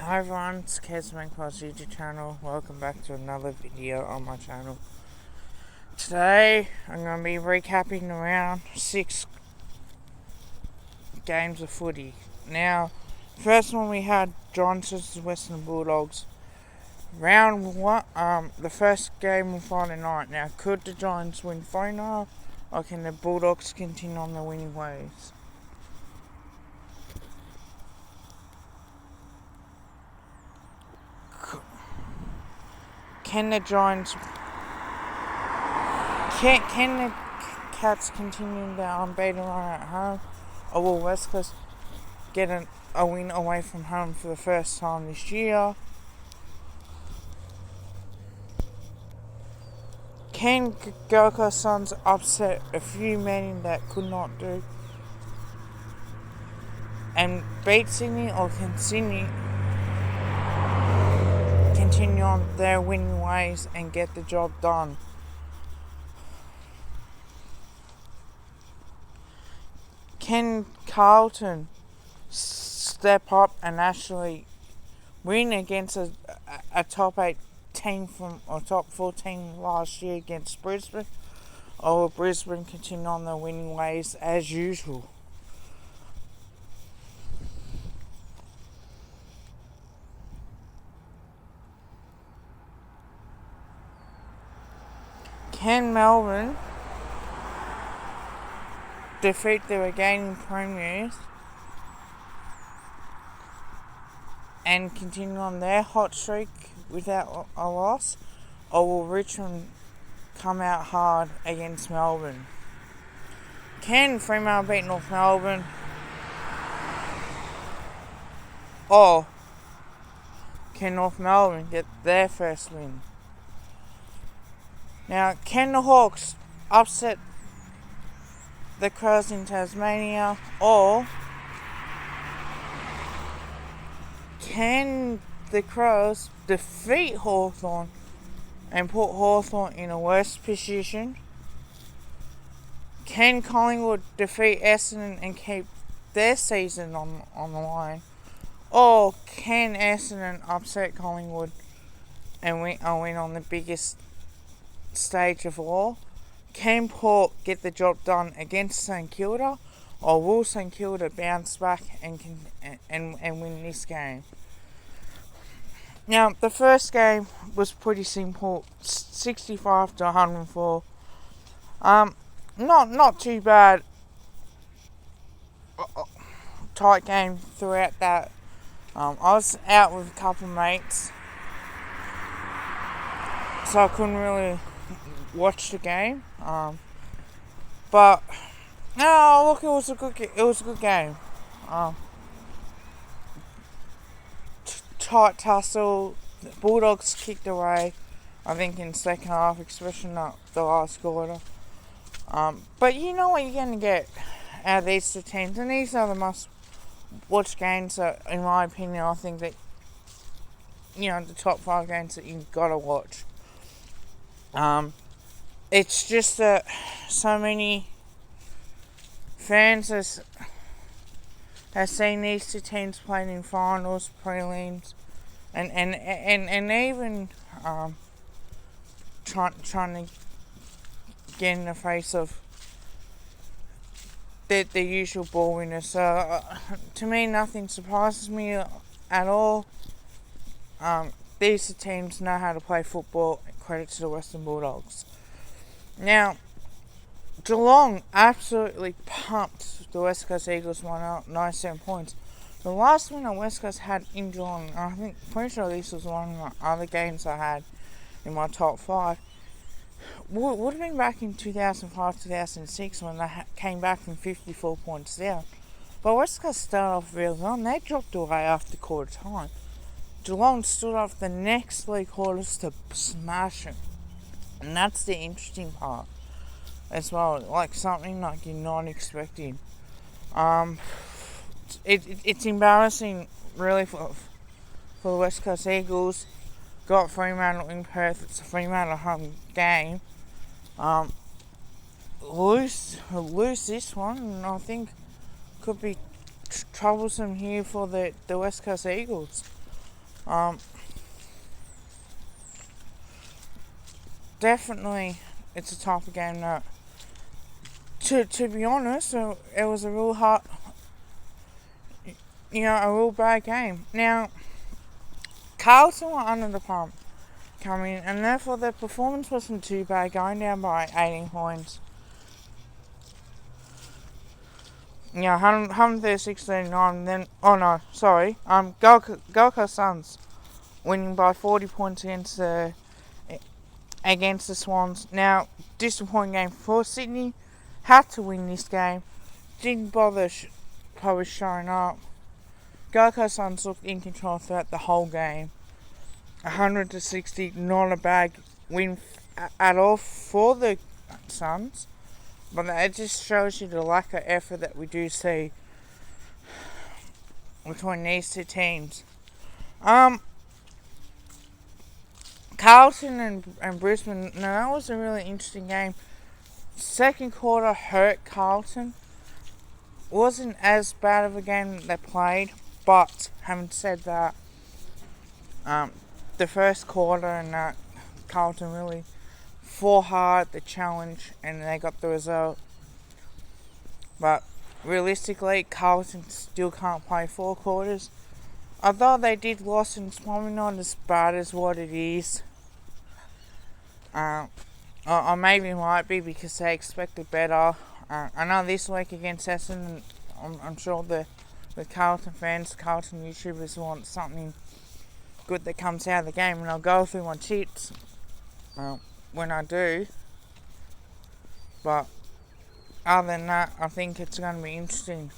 Hi everyone, it's KSMagpie's YouTube channel. Welcome back to another video on my channel. Today I'm going to be recapping the round 6 games of footy. Now, first one we had Giants vs Western Bulldogs. Round 1, the first game on Friday night. Now, could the Giants win 4-0 or can the Bulldogs continue on their winning ways? Can the Giants... Can the Cats continue their unbeaten run at home? Or will West Coast get a win away from home for the first time this year? Can Gold Coast Suns upset a few men that could not do and beat Sydney, or can Sydney continue on their winning ways and get the job done? Can Carlton step up and actually win against a top 8 team or top 4 team last year against Brisbane? Or will Brisbane continue on their winning ways as usual? Can Melbourne defeat the reigning premiers and continue on their hot streak without a loss? Or will Richmond come out hard against Melbourne? Can Fremantle beat North Melbourne? Or can North Melbourne get their first win? Now, can the Hawks upset the Crows in Tasmania? Or can the Crows defeat Hawthorn and put Hawthorn in a worse position? Can Collingwood defeat Essendon and keep their season on the line? Or can Essendon upset Collingwood and win on the biggest stage of all? Can Port get the job done against St Kilda? Or will St Kilda bounce back and win this game? Now, the first game was pretty simple, 65 to 104. Not too bad. Tight game throughout that. I was out with a couple of mates, so I couldn't really watch the game. But no, look, it was a good game. Tight tussle. The Bulldogs kicked away, I think, in the second half, especially not the last quarter. But you know what you're going to get out of these two teams, and these are the must-watch games. In my opinion, I think that the top 5 games that you've got to watch. It's just that so many fans have seen these two teams playing in finals, prelims, and even trying to get in the face of the usual ball winners. So to me, nothing surprises me at all. These two teams know how to play football. Credit to the Western Bulldogs. Now, Geelong absolutely pumped the West Coast Eagles 97 points. The last win that West Coast had in Geelong, pretty sure this was one of my other games I had in my top 5, would have been back in 2005-2006 when they came back from 54 points down. But West Coast started off really well, and they dropped away after quarter time. Geelong stood up the next 3 quarters to smash it. And that's the interesting part as well, like something like you're not expecting. It's embarrassing, really, for the West Coast Eagles. Got Fremantle in Perth. It's a Fremantle home game. Lose this one, and I think could be troublesome here for the West Coast Eagles. Um, Definitely, it's a type of game that, to be honest, it was a real hard, a real bad game. Now, Carlton were under the pump coming, and therefore their performance wasn't too bad, going down by 18 points. 136-39. Then, Gold Coast Suns winning by 40 points against the Swans. Now, disappointing game for Sydney. Had to win this game. Didn't bother probably showing up. Gold Coast Suns looked in control throughout the whole game. 100-60, not a bad win at all for the Suns. But it just shows you the lack of effort that we do see between these two teams. Carlton and Brisbane, now that was a really interesting game. Second quarter hurt Carlton. Wasn't as bad of a game that they played, but having said that, the first quarter and that Carlton really fought hard the challenge and they got the result. But realistically, Carlton still can't play 4 quarters. Although they did lose, and it's probably not as bad as what it is. Or maybe it might be because they expected better. I know this week against Essendon, I'm sure the Carlton fans, Carlton YouTubers want something good that comes out of the game, and I'll go through my tips when I do. But other than that, I think it's going to be interesting.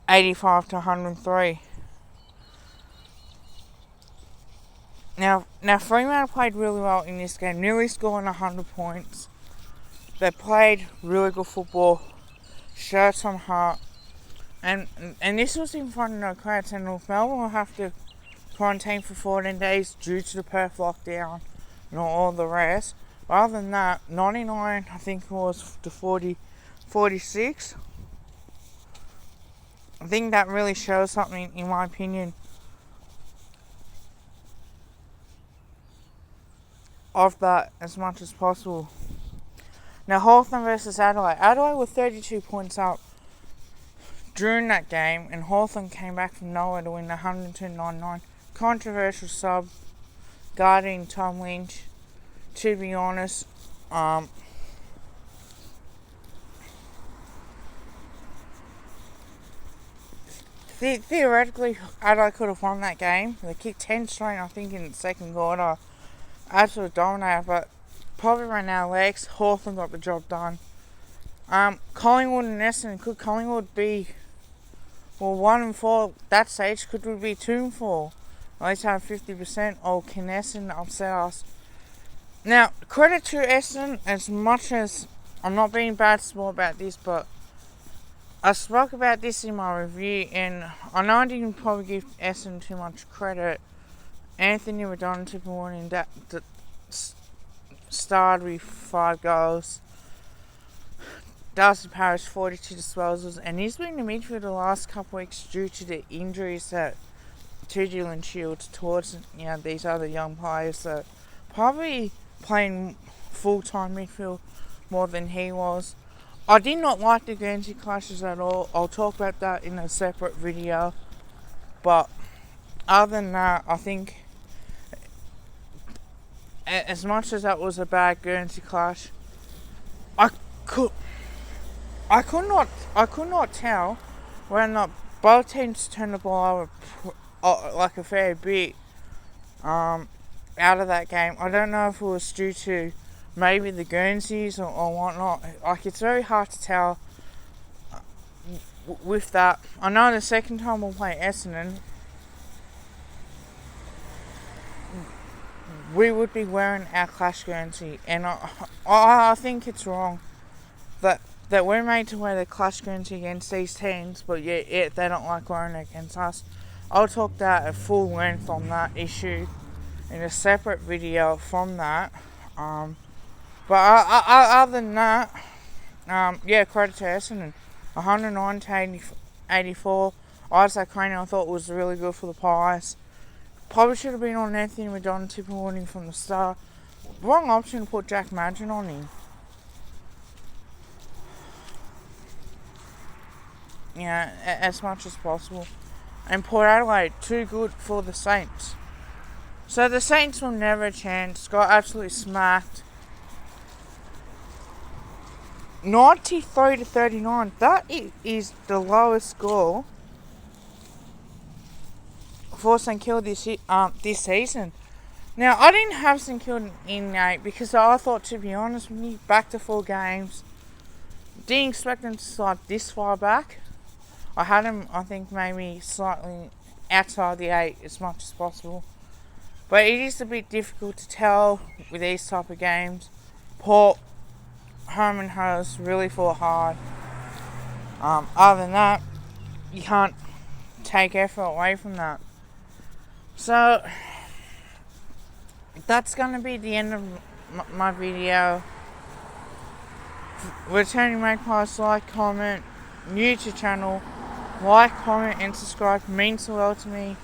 85-103. Now Fremantle played really well in this game, nearly scoring 100 points. They played really good football, shirts on heart, and this was in front of no crowds. And North Melbourne will have to quarantine for 14 days due to the Perth lockdown and all the rest. But other than that, 99, I think it was to 46. I think that really shows something, in my opinion, of that as much as possible. Now, Hawthorn versus Adelaide. Adelaide were 32 points up during that game, and Hawthorn came back from nowhere to win 102-99. Controversial sub, guarding Tom Lynch. To be honest, theoretically, Adelaide could have won that game. They kicked 10 straight, I think, in the second quarter. Absolute dominator, but probably ran out of legs. Hawthorn got the job done. Collingwood and Essendon. Could Collingwood be 1-4 that stage? Could we be 2-4? At least have 50%. Or can Essendon upset us? Now, credit to Essendon, as much as I'm not being bad sport about this, but I spoke about this in my review, and I know I didn't probably give Essendon too much credit. Anthony Redon took warning that starred with 5 goals. Darcy Parish 42 disposals, and he's been in the midfield the last couple of weeks due to the injuries that to Dylan Shields towards these other young players that probably playing full-time midfield more than he was. I did not like the Guernsey clashes at all. I'll talk about that in a separate video. But other than that, I think as much as that was a bad Guernsey clash, I could not tell whether or not both teams turned the ball over like a fair bit out of that game. I don't know if it was due to maybe the Guernseys or whatnot. Like, it's very hard to tell with that. I know the second time we'll play Essendon, we would be wearing our Clash Guernsey, and I think it's wrong that we're made to wear the Clash Guernsey against these teams, but yet they don't like wearing it against us. I'll talk that at full length on that issue in a separate video from that. But other than that, credit to Essendon. 109-84. Isaac Crane I thought was really good for the Pies. Probably should have been on Anthony Madonna-Tipungwuti from the start. Wrong option to put Jack Madgen on him. Yeah, as much as possible. And Port Adelaide, too good for the Saints. So the Saints will never a chance. Got absolutely smacked. 93-39. That is the lowest score for St Kilda this season. Now, I didn't have St Kilda in 8 because I thought, to be honest with you, back to 4 games. Didn't expect them to slide this far back. I had them, I think, maybe slightly outside the 8 as much as possible. But it is a bit difficult to tell with these type of games. Port, home and host, really fought hard. Other than that, you can't take effort away from that. So, that's going to be the end of my video. Returning Magpies, like, comment, new to channel, like, comment and subscribe, means the world to me.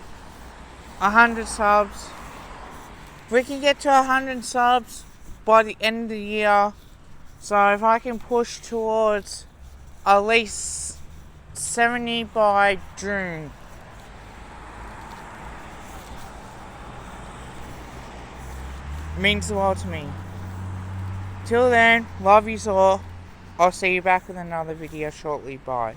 100 subs. We can get to 100 subs by the end of the year. So if I can push towards at least 70 by June. Means the world to me. Till then, love yous all. I'll see you back with another video shortly. Bye.